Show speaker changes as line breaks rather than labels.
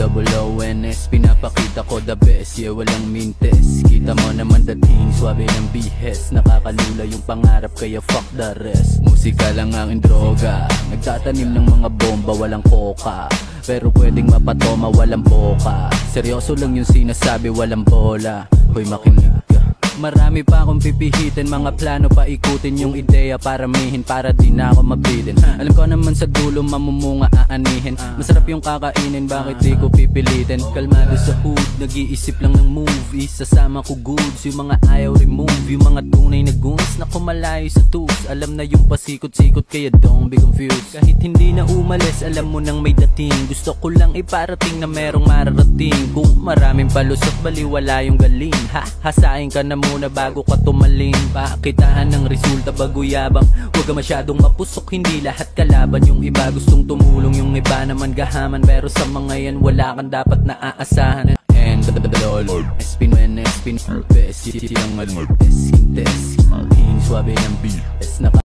OONS, pinapakita ko the best, yeah walang mintes. Kita mo naman dating, swabe ng bihes. Nakakalula yung pangarap kaya fuck the rest. Musika lang ang droga, nagtatanim ng mga bomba, walang koka. Pero pwedeng mapatoma, walang boka. Seryoso lang yung sinasabi, walang bola. Hoy makinig ka. Marami pa akong pipihitin, mga plano pa ikutin. Yung ideya paramihin para di na ako mabitin. Alam ko naman sa dulo mamumunga aanihin. Masarap yung kakainin, bakit di ko pipilitin? Kalmado sa hood, nag-iisip lang ng movies. Sasama ko goods, yung mga ayaw remove. Yung mga tunay na goons na kumalayo sa tools. Alam na yung pasikot-sikot kaya don't be confused. Kahit hindi na umalis, alam mo nang may dating. Gusto ko lang iparating na merong mararating. Kung maraming palusot, baliwala yung galing. Hasain ka na muna bago ka tumaling. Pakitaan ng resulta bago yabang. Huwag ka masyadong mapusok, hindi lahat kalaban. Yung iba gustong tumulong, yung iba naman gahaman. Pero sa mga yan wala kang dapat naaasahan. And lol, spin best, yung almol, skintes, hing swabe ng BS.